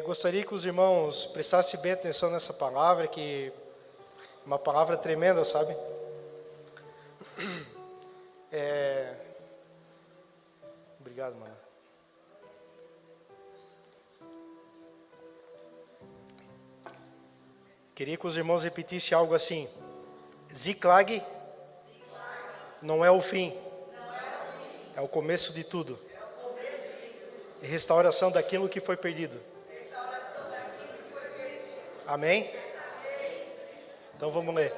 Gostaria que os irmãos prestassem bem atenção nessa palavra, que é uma palavra tremenda, sabe? Obrigado, mano. Queria que os irmãos repetissem algo assim: Ziklag não é o fim, é o começo de tudo. E restauração daquilo que foi perdido. Amém? Então vamos ler.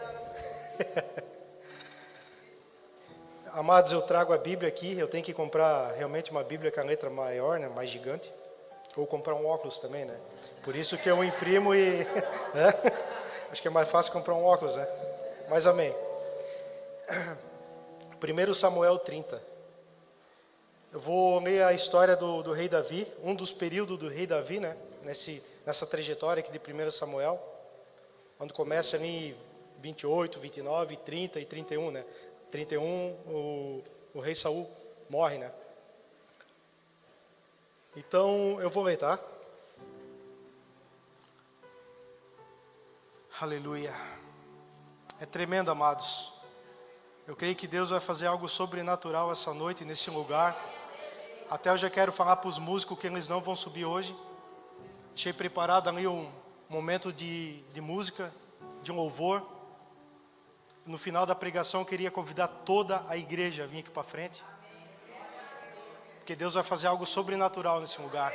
Amados, eu trago a Bíblia aqui. Eu tenho que comprar realmente uma Bíblia com a letra maior, né, mais gigante. Ou comprar um óculos também, né? Por isso que eu imprimo e... né? Acho que é mais fácil comprar um óculos, né? Mas amém. 1 Samuel 30. Eu vou ler a história do rei Davi, um dos períodos do rei Davi, né? Nessa trajetória aqui de 1 Samuel, onde começa ali 28, 29, 30 e 31, né? 31, o rei Saul morre, né? Então, eu vou ler, tá? Aleluia. É tremendo, amados. Eu creio que Deus vai fazer algo sobrenatural essa noite, nesse lugar. Até eu já quero falar para os músicos que eles não vão subir hoje. Deixei preparado ali um momento de música, de um louvor. No final da pregação eu queria convidar toda a igreja a vir aqui para frente. Porque Deus vai fazer algo sobrenatural nesse lugar.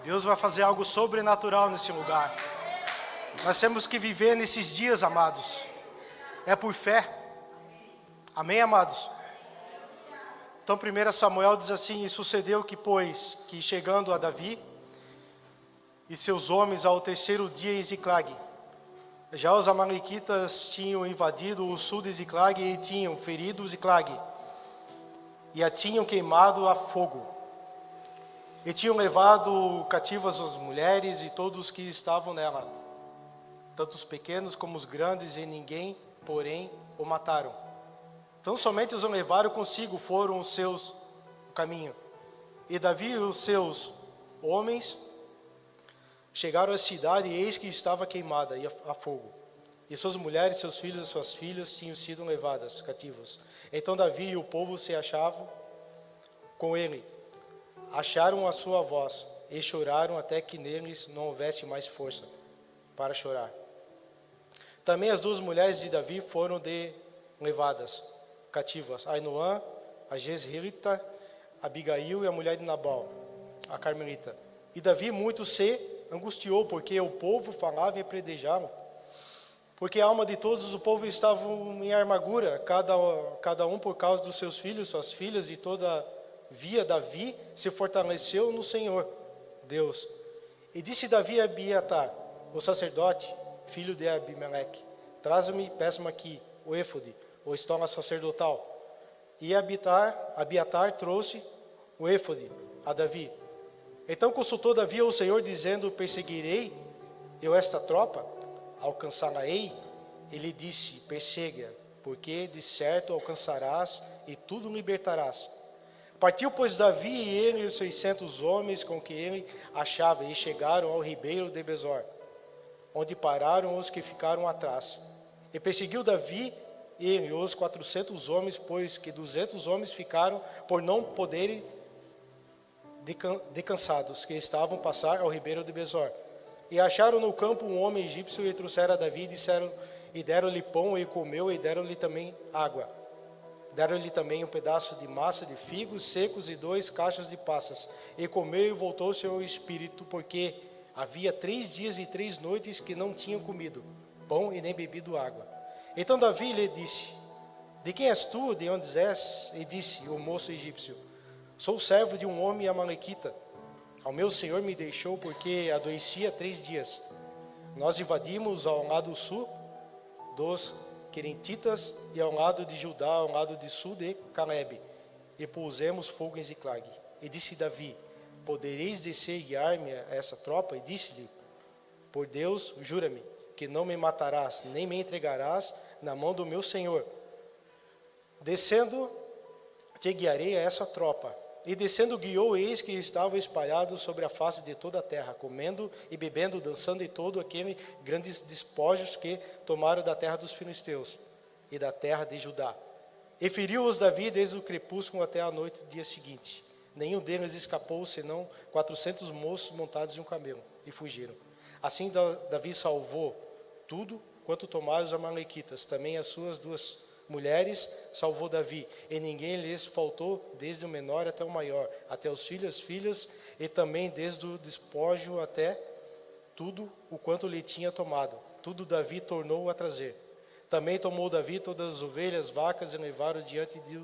Deus vai fazer algo sobrenatural nesse lugar. Nós temos que viver nesses dias, amados. É por fé. Amém, amados? Então 1 Samuel diz assim: E sucedeu que, pois, que chegando a Davi e seus homens ao terceiro dia em Ziklag, já os amalequitas tinham invadido o sul de Ziklag e tinham ferido Ziklag, e a tinham queimado a fogo, e tinham levado cativas as mulheres e todos os que estavam nela, tanto os pequenos como os grandes, e ninguém, porém, o mataram. Então somente os levaram consigo, foram os seus caminho. E Davi e os seus homens chegaram à cidade, e eis que estava queimada e a fogo. E suas mulheres, seus filhos e suas filhas tinham sido levadas cativas. Então Davi e o povo se achavam com ele. Acharam a sua voz e choraram até que neles não houvesse mais força para chorar. Também as duas mulheres de Davi foram levadas cativas, Ainoã, a Jezreelita, Abigail e a mulher de Nabal, a Carmelita. E Davi muito se angustiou, porque o povo falava e predejava, porque a alma de todos o povo estava em amargura, cada um por causa dos seus filhos, suas filhas, e todavia Davi se fortaleceu no Senhor, Deus. E disse Davi a Abiatar, o sacerdote, filho de Abimeleque: Traza-me, peça-me aqui o éfode, ou estola sacerdotal. E Abiatar trouxe o éfode a Davi. Então consultou Davi ao Senhor, dizendo: Perseguirei eu esta tropa? Alcançá-la-ei? Ele disse: Persegue-a, porque de certo alcançarás e tudo libertarás. Partiu, pois, Davi e ele e os 600 homens com que ele achava, e chegaram ao ribeiro de Besor, onde pararam os que ficaram atrás. E perseguiu Davi ele os 400 homens, pois que 200 homens ficaram por não poderem, descansados, que estavam passar ao ribeiro de Besor. E acharam no campo um homem egípcio, e trouxeram a Davi, e deram-lhe pão, e comeu, e deram-lhe também água. Deram-lhe também um pedaço de massa de figos secos e 2 cachos de passas. E comeu, e voltou-se ao espírito, porque havia 3 dias e 3 noites que não tinham comido pão e nem bebido água. Então Davi lhe disse: De quem és tu? De onde és? E disse o moço egípcio: Sou servo de um homem amalequita. Ao meu senhor me deixou, porque adoecia 3 dias. Nós invadimos ao lado sul dos Querentitas e ao lado de Judá, ao lado de sul de Caleb, e pusemos fogo em Ziklag. E disse Davi: Podereis descer e guiar-me a essa tropa? E disse-lhe: Por Deus, jura-me que não me matarás, nem me entregarás na mão do meu senhor. Descendo, te guiarei a essa tropa, E descendo guiou, eis que estavam espalhados sobre a face de toda a terra, comendo e bebendo, dançando, e todo aquele grandes despojos que tomaram da terra dos filisteus e da terra de Judá. E feriu-os Davi desde o crepúsculo até a noite do dia seguinte. Nenhum deles escapou, senão 400 moços montados em um camelo, e fugiram. Assim Davi salvou tudo quanto tomaram os amalequitas. Também as suas 2 mulheres salvou Davi, e ninguém lhes faltou, desde o menor até o maior, até os filhos, filhas, e também desde o despojo até tudo o quanto lhe tinha tomado. Tudo Davi tornou a trazer. Também tomou Davi todas as ovelhas, vacas, e levaram diante de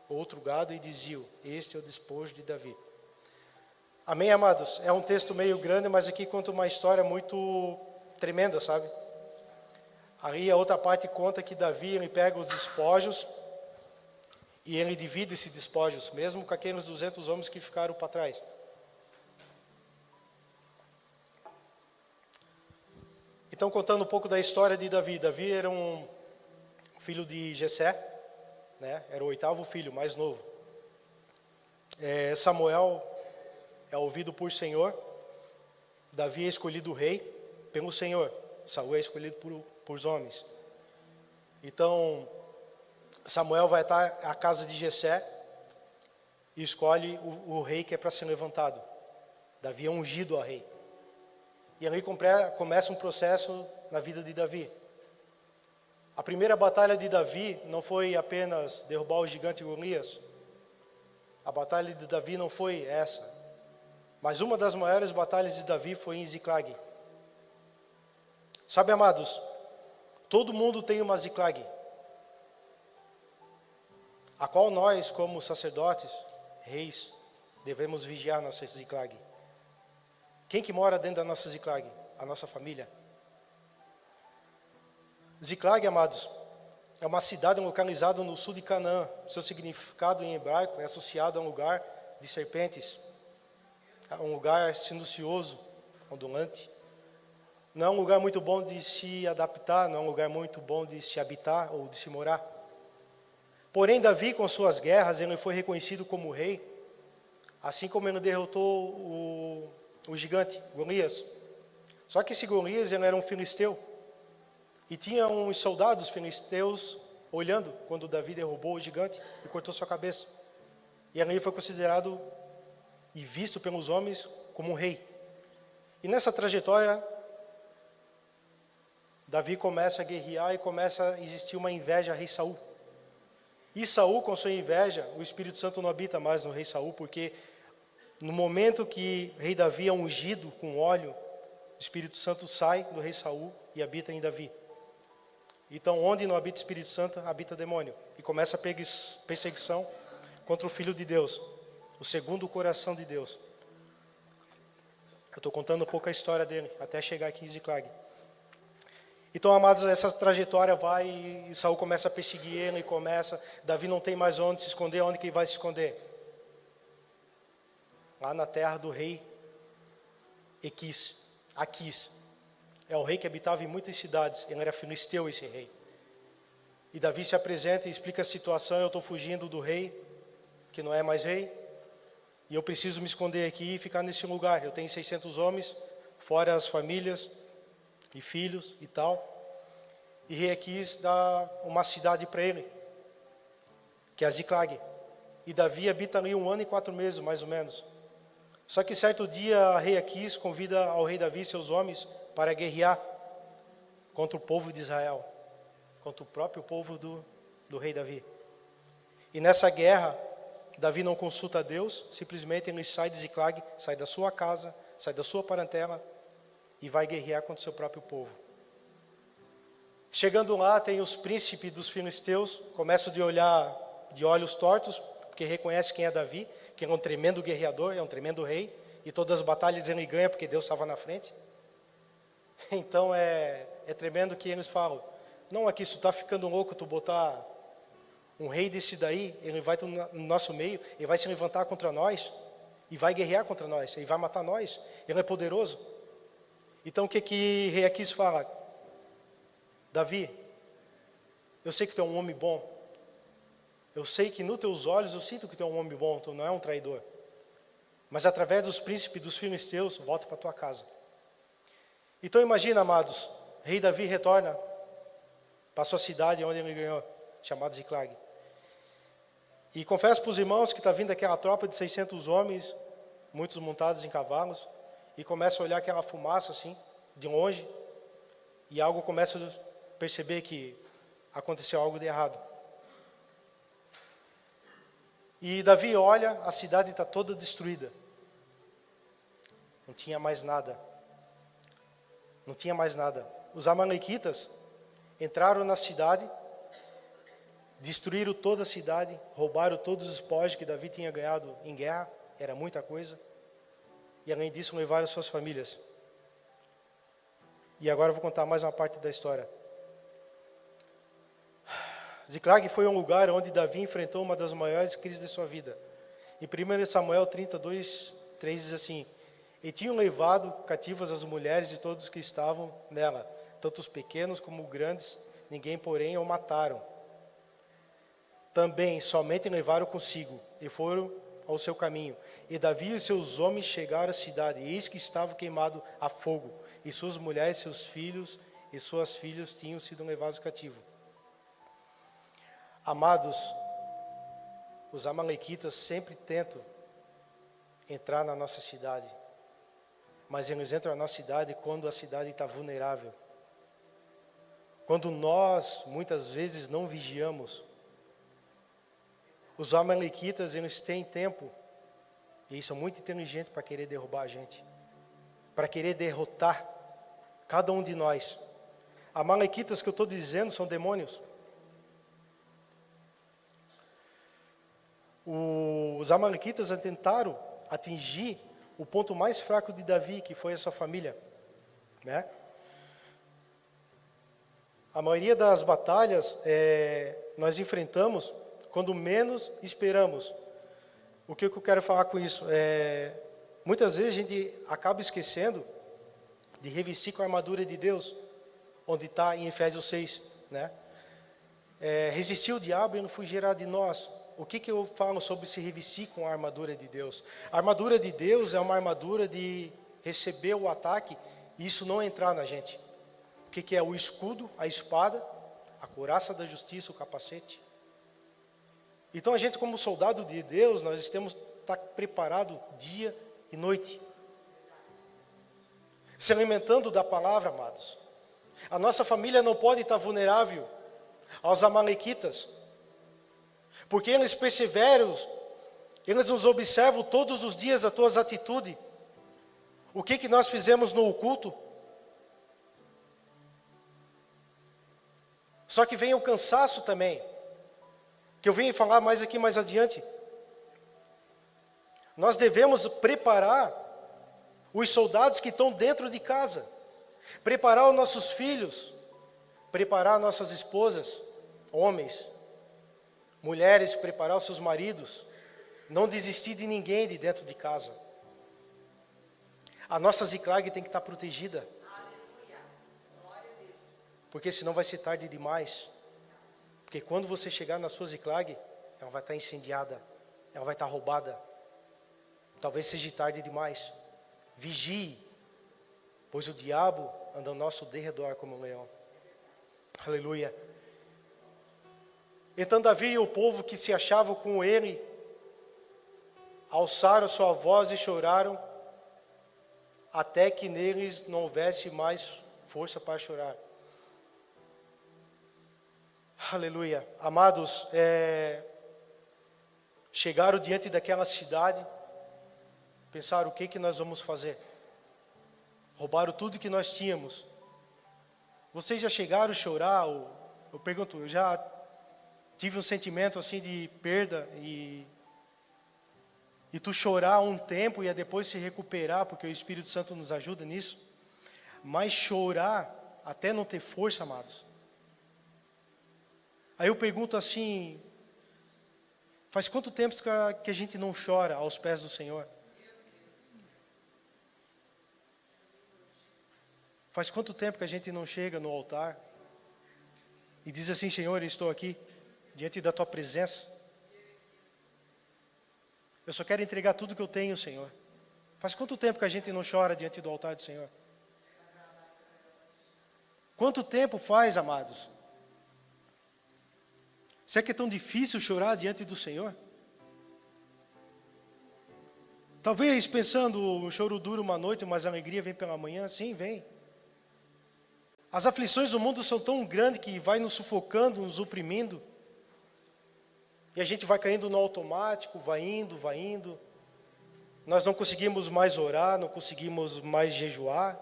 outro gado, e diziam: este é o despojo de Davi. Amém, amados? É um texto meio grande, mas aqui conta uma história muito tremenda, sabe? Aí a outra parte conta que Davi, ele pega os despojos e ele divide esses despojos, mesmo com aqueles 200 homens que ficaram para trás. Então, contando um pouco da história de Davi. Davi era um filho de Jessé, né? Era o 8º filho, mais novo. Samuel é ouvido por Senhor. Davi é escolhido rei pelo Senhor. Saul é escolhido por os homens. Então, Samuel vai estar à casa de Jessé e escolhe o rei que é para ser levantado. Davi é ungido a rei. E ali começa um processo na vida de Davi. A primeira batalha de Davi não foi apenas derrubar o gigante Golias. A batalha de Davi não foi essa. Mas uma das maiores batalhas de Davi foi em Ziclag. Sabe, amados, todo mundo tem uma Ziclag, a qual nós, como sacerdotes, reis, devemos vigiar nossa Ziclag. Quem que mora dentro da nossa Ziclag? A nossa família. Ziclag, amados, é uma cidade localizada no sul de Canaã. Seu significado em hebraico é associado a um lugar de serpentes, a um lugar silencioso, ondulante. Não é um lugar muito bom de se adaptar, não é um lugar muito bom de se habitar ou de se morar. Porém, Davi, com suas guerras, ele foi reconhecido como rei, assim como ele derrotou o gigante, Golias. Só que esse Golias, ele era um filisteu, e tinha uns soldados filisteus olhando quando Davi derrubou o gigante e cortou sua cabeça. E ali foi considerado e visto pelos homens como um rei. E nessa trajetória, Davi começa a guerrear e começa a existir uma inveja a rei Saul. E Saul, com sua inveja, o Espírito Santo não habita mais no rei Saul, porque no momento que o rei Davi é ungido com óleo, o Espírito Santo sai do rei Saul e habita em Davi. Então, onde não habita o Espírito Santo, habita demônio. E começa a perseguição contra o Filho de Deus, o segundo coração de Deus. Eu estou contando um pouco a história dele, até chegar aqui em Ziclag. Então, amados, essa trajetória vai e Saul começa a perseguir ele, Davi não tem mais onde se esconder. Onde que ele vai se esconder? Lá na terra do rei Aquis. É o rei que habitava em muitas cidades, ele era filisteu, esse rei. E Davi se apresenta e explica a situação: eu estou fugindo do rei, que não é mais rei, e eu preciso me esconder aqui e ficar nesse lugar. Eu tenho 600 homens, fora as famílias e filhos e tal. E rei Aquis dá uma cidade para ele, que é Ziclag. E Davi habita ali 1 ano e 4 meses, mais ou menos. Só que certo dia, rei Aquis convida ao rei Davi e seus homens para guerrear contra o povo de Israel, contra o próprio povo do rei Davi. E nessa guerra, Davi não consulta a Deus, simplesmente ele sai de Ziclag, sai da sua casa, sai da sua parentela e vai guerrear contra o seu próprio povo. Chegando lá, tem os príncipes dos filisteus, começam de olhar de olhos tortos, porque reconhece quem é Davi, que é um tremendo guerreador, é um tremendo rei, e todas as batalhas ele ganha porque Deus estava na frente. Então é tremendo que eles falam: não, aqui isso está ficando louco, tu botar um rei desse daí, ele vai no nosso meio, ele vai se levantar contra nós, e vai guerrear contra nós, ele vai matar nós, ele é poderoso. Então o que rei Aquis fala? Davi, eu sei que tu é um homem bom, Eu sei que nos teus olhos eu sinto que tu é um homem bom, tu não é um traidor. Mas através dos príncipes dos filisteus, volta para tua casa. Então imagina, amados, rei Davi retorna para a sua cidade onde ele ganhou, chamada Ziclag. E confesso para os irmãos que está vindo aquela tropa de 600 homens, muitos montados em cavalos, e começa a olhar aquela fumaça assim, de longe, e algo começa a perceber que aconteceu algo de errado. E Davi olha, a cidade está toda destruída. Não tinha mais nada. Não tinha mais nada. Os amalequitas entraram na cidade, destruíram toda a cidade, roubaram todos os espólios que Davi tinha ganhado em guerra, era muita coisa. E além disso, levaram suas famílias. E agora eu vou contar mais uma parte da história. Ziclag foi um lugar onde Davi enfrentou uma das maiores crises de sua vida. Em 1 Samuel 32, 3 diz assim: e tinham levado cativas as mulheres de todos que estavam nela, tanto os pequenos como os grandes, ninguém, porém, o mataram. Também somente levaram consigo, e foram ao seu caminho. E Davi e seus homens chegaram à cidade, e eis que estava queimado a fogo, e suas mulheres, seus filhos e suas filhas tinham sido levados cativos. Amados, os amalequitas sempre tentam entrar na nossa cidade, mas eles entram na nossa cidade quando a cidade está vulnerável. Quando nós, muitas vezes, não vigiamos. Os amalequitas, eles têm tempo, e eles são muito inteligentes para querer derrubar a gente, para querer derrotar cada um de nós. Amalequitas que eu estou dizendo são demônios. Os amalequitas tentaram atingir o ponto mais fraco de Davi, que foi a sua família, né? A maioria das batalhas nós enfrentamos quando menos esperamos. O que eu quero falar com isso? Muitas vezes a gente acaba esquecendo de revestir com a armadura de Deus, onde está em Efésios 6, né? Resistir o diabo e não fugirá de nós. O que eu falo sobre se revestir com a armadura de Deus? A armadura de Deus é uma armadura de receber o ataque e isso não entrar na gente. O que é o escudo, a espada, a couraça da justiça, o capacete? Então a gente, como soldado de Deus, nós temos que estar preparado dia e noite, se alimentando da palavra, amados. A nossa família não pode estar vulnerável aos amalequitas, porque eles perseveram, eles nos observam todos os dias as tuas atitudes. O que nós fizemos no oculto? Só que vem o cansaço também, que eu venho falar mais aqui mais adiante. Nós devemos preparar os soldados que estão dentro de casa, preparar os nossos filhos, preparar nossas esposas, homens, mulheres, preparar os seus maridos, não desistir de ninguém de dentro de casa. A nossa Ziclag tem que estar protegida, porque senão vai ser tarde demais. Porque quando você chegar na sua Ziclag, ela vai estar incendiada, ela vai estar roubada. Talvez seja tarde demais. Vigie, pois o diabo anda ao nosso derredor como um leão. Aleluia. Então Davi e o povo que se achavam com ele alçaram sua voz e choraram, até que neles não houvesse mais força para chorar. Aleluia. Amados, chegaram diante daquela cidade, pensaram: o que nós vamos fazer? Roubaram tudo que nós tínhamos. Vocês já chegaram a chorar? Eu pergunto, eu já tive um sentimento assim de perda e tu chorar um tempo e depois se recuperar, porque o Espírito Santo nos ajuda nisso. Mas chorar até não ter força, amados. Aí eu pergunto assim, faz quanto tempo que a gente não chora aos pés do Senhor? Faz quanto tempo que a gente não chega no altar e diz assim: Senhor, eu estou aqui diante da Tua presença, Eu só quero entregar tudo que eu tenho, Senhor. Faz quanto tempo que a gente não chora diante do altar do Senhor? Quanto tempo faz, amados? Será que é tão difícil chorar diante do Senhor? Talvez pensando, o choro dura uma noite, mas a alegria vem pela manhã. Sim, vem. As aflições do mundo são tão grandes que vai nos sufocando, nos oprimindo. E a gente vai caindo no automático, vai indo, vai indo. Nós não conseguimos mais orar, não conseguimos mais jejuar.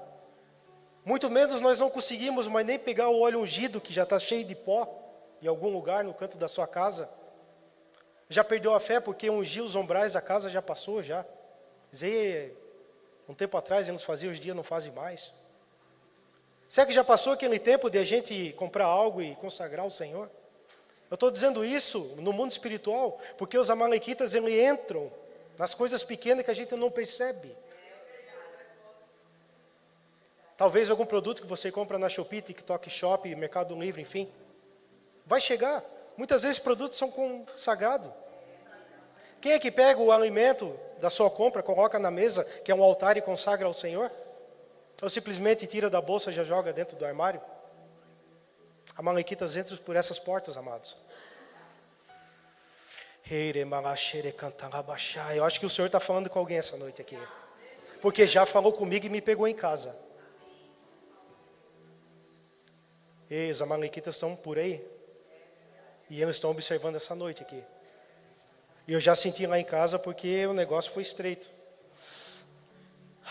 Muito menos nós não conseguimos mais nem pegar o óleo ungido, que já está cheio de pó, em algum lugar no canto da sua casa. Já perdeu a fé porque ungir os ombrais da casa já passou, já. Dizer, um tempo atrás eles faziam, hoje em dia não fazem mais. Será que já passou aquele tempo de a gente comprar algo e consagrar ao Senhor? Eu estou dizendo isso no mundo espiritual, porque os amalequitas eles entram nas coisas pequenas que a gente não percebe. Talvez algum produto que você compra na Shopee, TikTok Shop, Mercado Livre, enfim. Vai chegar. Muitas vezes produtos são consagrados. Quem é que pega o alimento da sua compra, coloca na mesa, que é um altar e consagra ao Senhor? Ou simplesmente tira da bolsa e já joga dentro do armário? Amalequitas entram por essas portas, amados. Eu acho que o Senhor está falando com alguém essa noite aqui. Porque já falou comigo e me pegou em casa. E os amalequitas estão por aí. E eles estão observando essa noite aqui. E eu já senti lá em casa porque o negócio foi estreito.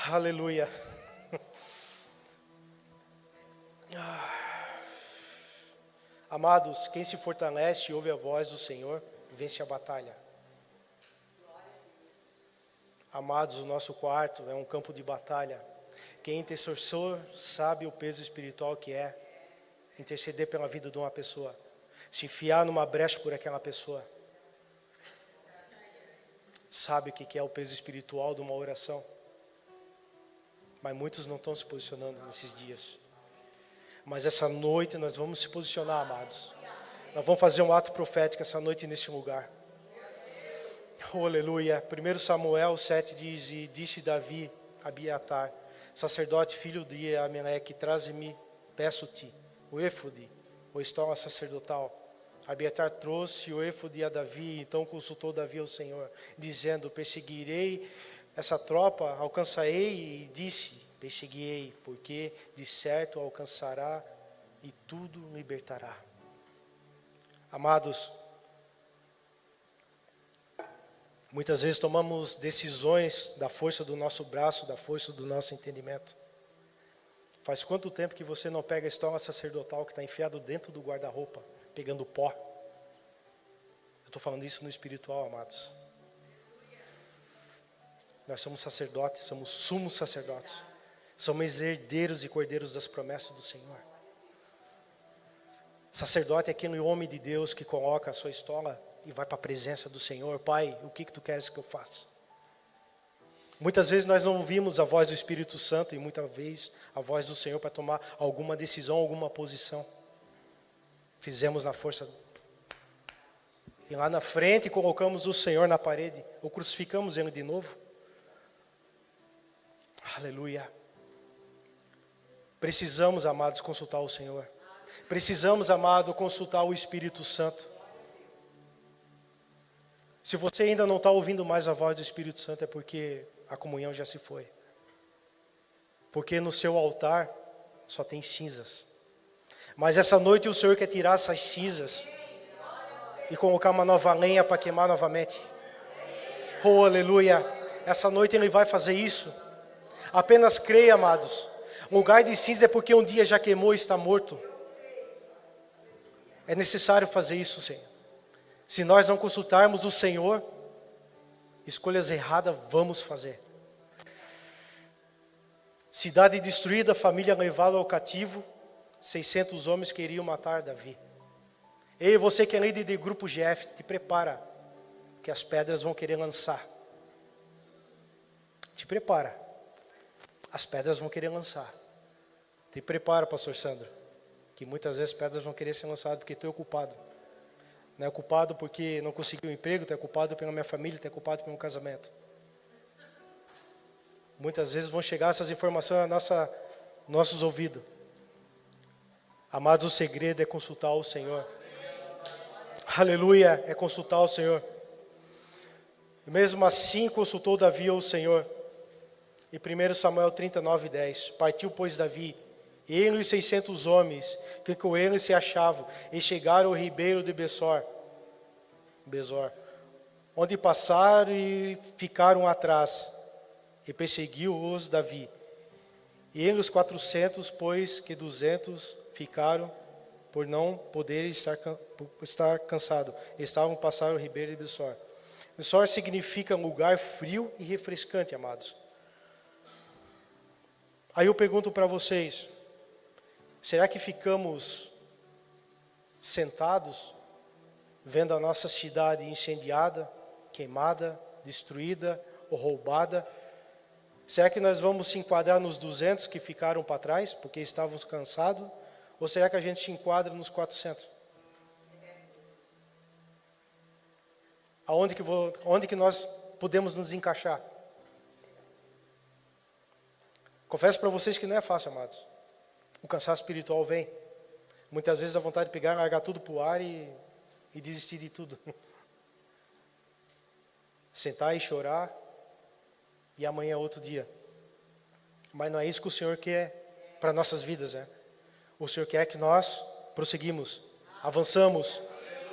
Aleluia. Amados, quem se fortalece e ouve a voz do Senhor, vence a batalha. Amados, o nosso quarto é um campo de batalha. Quem é intercessor sabe o peso espiritual que é interceder pela vida de uma pessoa. Se enfiar numa brecha por aquela pessoa. Sabe o que é o peso espiritual de uma oração. Mas muitos não estão se posicionando nesses dias. Mas essa noite nós vamos se posicionar, amados. Nós vamos fazer um ato profético essa noite nesse lugar. Oh, aleluia. 1 Samuel 7 diz, e disse Davi a Abiatar, sacerdote, filho de Ameleque, traze-me, peço-te, o éfode, o estola sacerdotal. Abiatar trouxe o éfode a Davi, então consultou Davi ao Senhor, dizendo, perseguirei essa tropa, alcançarei, e disse, perseguirei, porque de certo alcançará e tudo libertará. Amados, muitas vezes tomamos decisões da força do nosso braço, da força do nosso entendimento. Faz quanto tempo que você não pega a estola sacerdotal que está enfiado dentro do guarda-roupa, pegando pó? Eu estou falando isso no espiritual, amados. Nós somos sacerdotes, somos sumos sacerdotes. Somos herdeiros e cordeiros das promessas do Senhor. Sacerdote é aquele homem de Deus que coloca a sua estola e vai para a presença do Senhor. Pai, o que tu queres que eu faça? Muitas vezes nós não ouvimos a voz do Espírito Santo e muitas vezes a voz do Senhor para tomar alguma decisão, alguma posição. Fizemos na força. E lá na frente colocamos o Senhor na parede, ou crucificamos Ele de novo. Aleluia. Precisamos, amados, consultar o Senhor. Precisamos, amado, consultar o Espírito Santo. Se você ainda não está ouvindo mais a voz do Espírito Santo, é porque a comunhão já se foi. Porque no seu altar só tem cinzas. Mas essa noite o Senhor quer tirar essas cinzas e colocar uma nova lenha para queimar novamente. Oh, aleluia. Essa noite Ele vai fazer isso. Apenas creia, amados. Lugar de cinza é porque um dia já queimou e está morto. É necessário fazer isso, Senhor. Se nós não consultarmos o Senhor, escolhas erradas vamos fazer. Cidade destruída, família levada ao cativo, 600 homens queriam matar Davi. Ei, você que é líder de grupo GF, te prepara, que as pedras vão querer lançar. Te prepara, as pedras vão querer lançar. Te prepara, pastor Sandro, que muitas vezes pedras vão querer ser lançadas porque tu é ocupado. Não é culpado porque não conseguiu um emprego, tu é culpado pela minha família, tu é culpado pelo meu casamento. Muitas vezes vão chegar essas informações a nossos ouvidos. Amados, o segredo é consultar o Senhor. Aleluia, é consultar o Senhor. Mesmo assim consultou Davi ao Senhor. Em 1 Samuel 39:10, partiu, pois, Davi, ele e os 600 homens que com ele se achavam, e chegaram ao ribeiro de Besor, onde passaram e ficaram atrás, e perseguiu-os Davi. E ele os 400, pois que 200 ficaram, por não poderem estar cansados, estavam passando o ribeiro de Besor. Besor significa lugar frio e refrescante, amados. Aí eu pergunto para vocês, será que ficamos sentados, vendo a nossa cidade incendiada, queimada, destruída ou roubada? Será que nós vamos se enquadrar nos 200 que ficaram para trás, porque estávamos cansados? Ou será que a gente se enquadra nos 400? Onde que nós podemos nos encaixar? Confesso para vocês que não é fácil, amados. O cansaço espiritual vem. Muitas vezes a vontade de pegar, largar tudo para o ar e desistir de tudo. Sentar e chorar, e amanhã é outro dia. Mas não é isso que o Senhor quer para nossas vidas, né? O Senhor quer que nós prosseguimos, avançamos.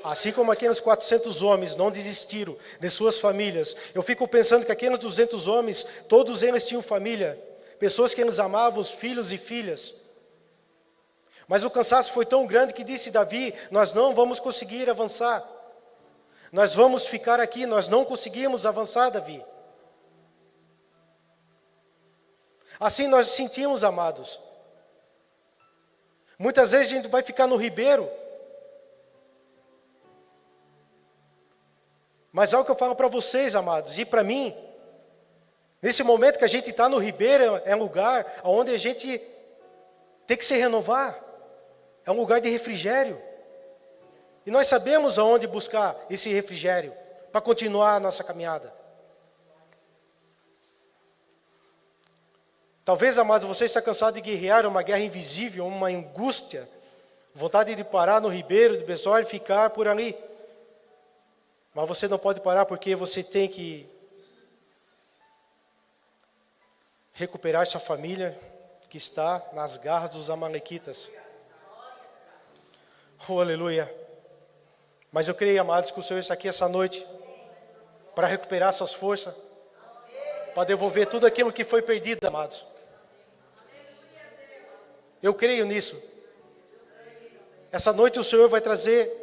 Assim como aqueles 400 homens não desistiram de suas famílias. Eu fico pensando que aqueles 200 homens, todos eles tinham família. Pessoas que eles amavam, os filhos e filhas. Mas o cansaço foi tão grande que disse Davi, nós não vamos conseguir avançar. Nós vamos ficar aqui, nós não conseguimos avançar, Davi. Assim nós sentimos, amados. Muitas vezes a gente vai ficar no ribeiro. Mas algo que eu falo para vocês, amados, e para mim, nesse momento que a gente está no ribeiro, é um lugar onde a gente tem que se renovar. É um lugar de refrigério. E nós sabemos aonde buscar esse refrigério para continuar a nossa caminhada. Talvez, amados, você está cansado de guerrear uma guerra invisível, uma angústia, vontade de parar no ribeiro de Besor e ficar por ali. Mas você não pode parar porque você tem que recuperar sua família que está nas garras dos amalequitas. Oh, aleluia. Mas eu creio, amados, que o Senhor está aqui essa noite para recuperar suas forças, para devolver tudo aquilo que foi perdido, amados. Eu creio nisso. Essa noite o Senhor vai trazer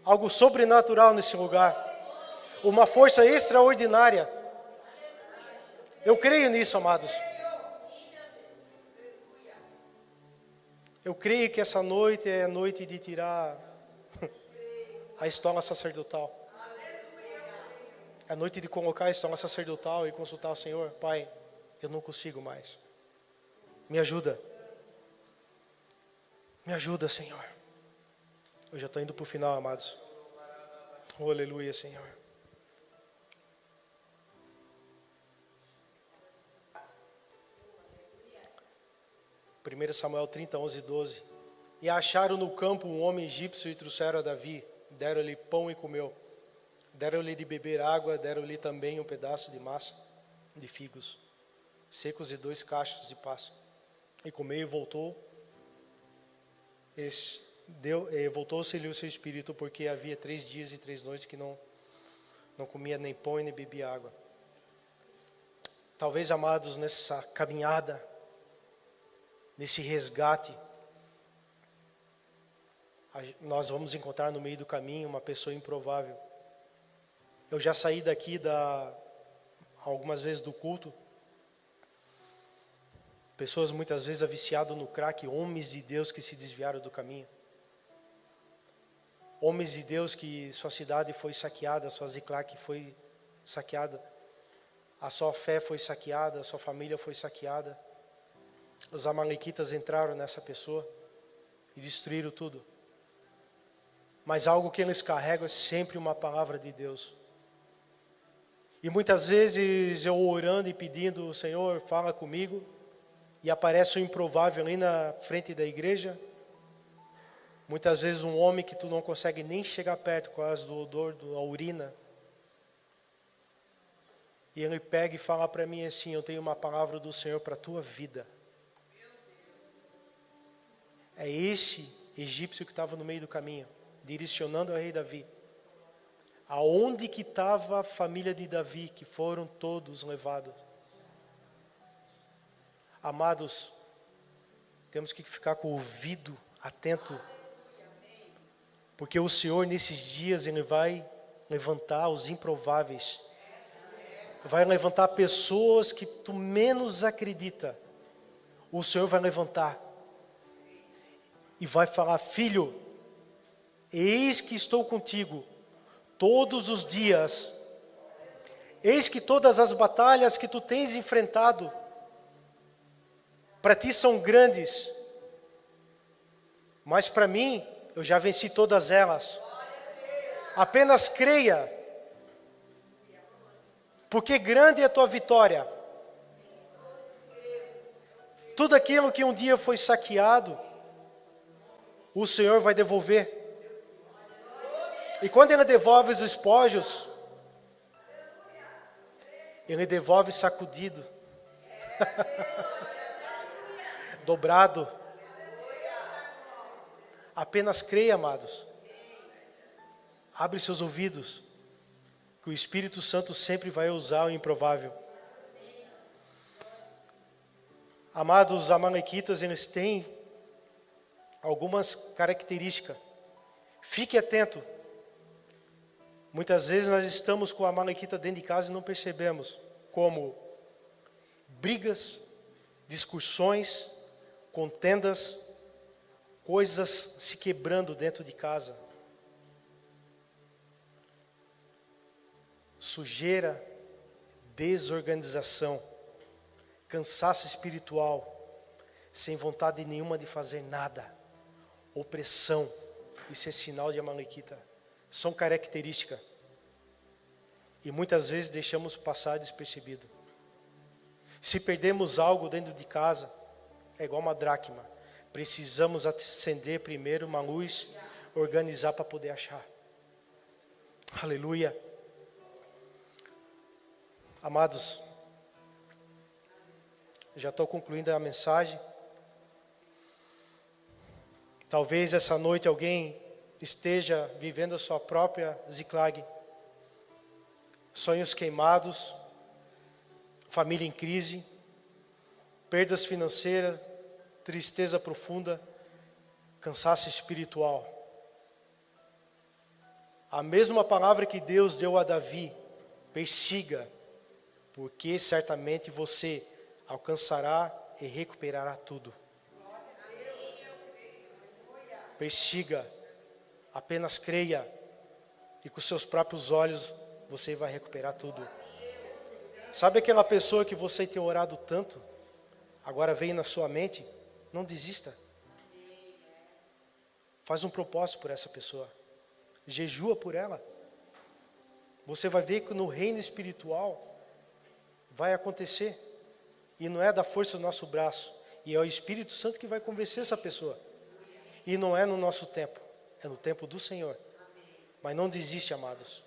algo sobrenatural nesse lugar. Uma força extraordinária. Eu creio nisso, amados. Eu creio que essa noite é a noite de tirar a estola sacerdotal. É a noite de colocar a estola sacerdotal e consultar o Senhor. Pai, eu não consigo mais. Me ajuda. Me ajuda, Senhor. Eu já estou indo para o final, amados. Oh, aleluia, Senhor. Primeiro Samuel 30, 11 e 12. E acharam no campo um homem egípcio e trouxeram a Davi. Deram-lhe pão e comeu. Deram-lhe de beber água, deram-lhe também um pedaço de massa de figos secos e 2 cachos de pasto. E comeu e voltou. Voltou-se-lhe o seu espírito, porque havia 3 dias e 3 noites que não comia nem pão e nem bebia água. Talvez, amados, nessa caminhada, nesse resgate, nós vamos encontrar no meio do caminho uma pessoa improvável. Eu já saí daqui algumas vezes do culto. Pessoas muitas vezes viciadas no crack, homens de Deus que se desviaram do caminho. Homens de Deus que sua cidade foi saqueada, sua Ziclac foi saqueada, a sua fé foi saqueada, a sua família foi saqueada. Os amalequitas entraram nessa pessoa e destruíram tudo. mas algo que eles carregam é sempre uma palavra de Deus. E muitas vezes eu orando e pedindo, Senhor, fala comigo, e aparece o improvável ali na frente da igreja. Muitas vezes um homem que tu não consegue nem chegar perto por causa do odor da urina. E ele pega e fala para mim assim, eu tenho uma palavra do Senhor para a tua vida. É esse egípcio que estava no meio do caminho, direcionando ao rei Davi. Aonde que estava a família de Davi, que foram todos levados? Amados, temos que ficar com o ouvido atento, porque o Senhor nesses dias, Ele vai levantar os improváveis, vai levantar pessoas que tu menos acredita, o Senhor vai levantar, e vai falar, filho, eis que estou contigo, todos os dias, eis que todas as batalhas que tu tens enfrentado, para ti são grandes, mas para mim, eu já venci todas elas. Apenas creia, porque grande é a tua vitória. Tudo aquilo que um dia foi saqueado, o Senhor vai devolver. E quando Ele devolve os espojos, Ele devolve sacudido, dobrado. Apenas creia, amados. Abre seus ouvidos, que o Espírito Santo sempre vai usar o improvável. Amados, os amalequitas, eles têm algumas características. Fique atento. Muitas vezes nós estamos com a amalequita dentro de casa e não percebemos, como brigas, discussões, contendas, coisas se quebrando dentro de casa. Sujeira, desorganização, cansaço espiritual, sem vontade nenhuma de fazer nada, opressão, isso é sinal de amalequita. São características. E muitas vezes deixamos passar despercebido. Se perdemos algo dentro de casa, é igual uma dracma. Precisamos acender primeiro uma luz, organizar para poder achar. Aleluia. Amados, já estou concluindo a mensagem. Talvez essa noite alguém esteja vivendo a sua própria Ziklag. Sonhos queimados, família em crise, perdas financeiras, tristeza profunda, cansaço espiritual. A mesma palavra que Deus deu a Davi, persiga, porque certamente você alcançará e recuperará tudo. Persiga, apenas creia, e com seus próprios olhos você vai recuperar tudo. Sabe aquela pessoa que você tem orado tanto, agora veio na sua mente? Não desista. Faz um propósito por essa pessoa. Jejua por ela. Você vai ver que no reino espiritual vai acontecer. E não é da força do nosso braço. E é o Espírito Santo que vai convencer essa pessoa. E não é no nosso tempo. É no tempo do Senhor. Mas não desiste, amados.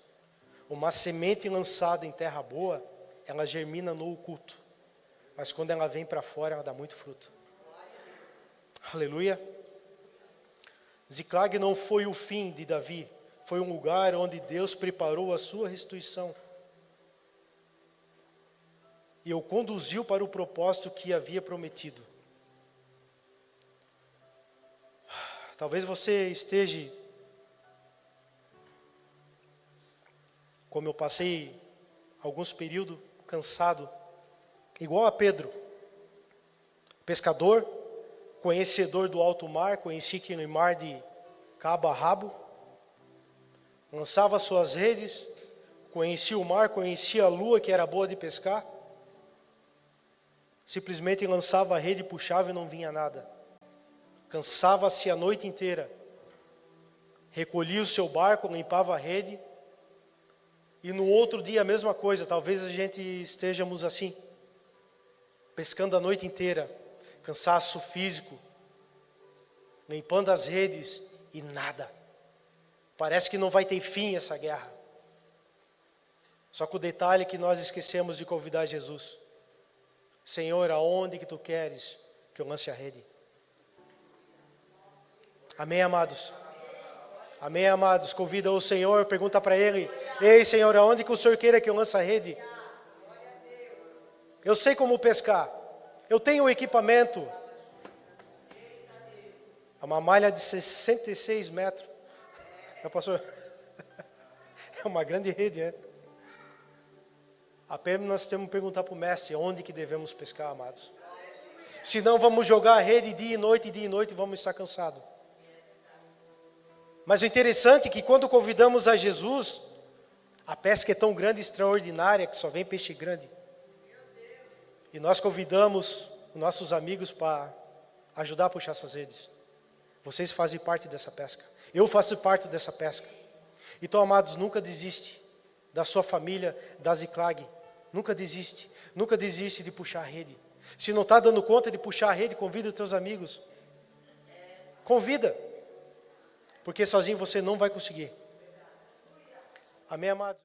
Uma semente lançada em terra boa, ela germina no oculto. Mas quando ela vem para fora, ela dá muito fruto. Aleluia. Ziklag não foi o fim de Davi. Foi um lugar onde Deus preparou a sua restituição. E o conduziu para o propósito que havia prometido. Talvez você esteja, como eu passei alguns períodos cansado, igual a Pedro, pescador, conhecedor do alto mar, conheci aquele mar de cabo a rabo, lançava suas redes, conhecia o mar, conhecia a lua que era boa de pescar, simplesmente lançava a rede, puxava e não vinha nada. Cansava-se a noite inteira. recolhia o seu barco, limpava a rede, e no outro dia a mesma coisa. Talvez a gente estejamos assim, pescando a noite inteira, cansaço físico, limpando as redes e nada. Parece que não vai ter fim essa guerra. Só que o detalhe é que nós esquecemos de convidar Jesus. Senhor, aonde que tu queres que eu lance a rede? Amém, amados? Amém, amados? Convida o Senhor, pergunta para Ele: ei, Senhor, aonde que o Senhor queira que eu lance a rede? Eu sei como pescar. Eu tenho o equipamento. É uma malha de 66 metros. Já passou? É uma grande rede, é? Apenas nós temos que perguntar para o mestre onde que devemos pescar, amados. Senão vamos jogar a rede dia e noite e vamos estar cansados. Mas o interessante é que quando convidamos a Jesus, a pesca é tão grande e extraordinária que só vem peixe grande. E nós convidamos nossos amigos para ajudar a puxar essas redes. Vocês fazem parte dessa pesca. Eu faço parte dessa pesca. Então, amados, nunca desiste da sua família, da Ziclag. Nunca desiste. Nunca desiste de puxar a rede. Se não está dando conta de puxar a rede, convida os teus amigos. Convida. Porque sozinho você não vai conseguir. Amém, amados?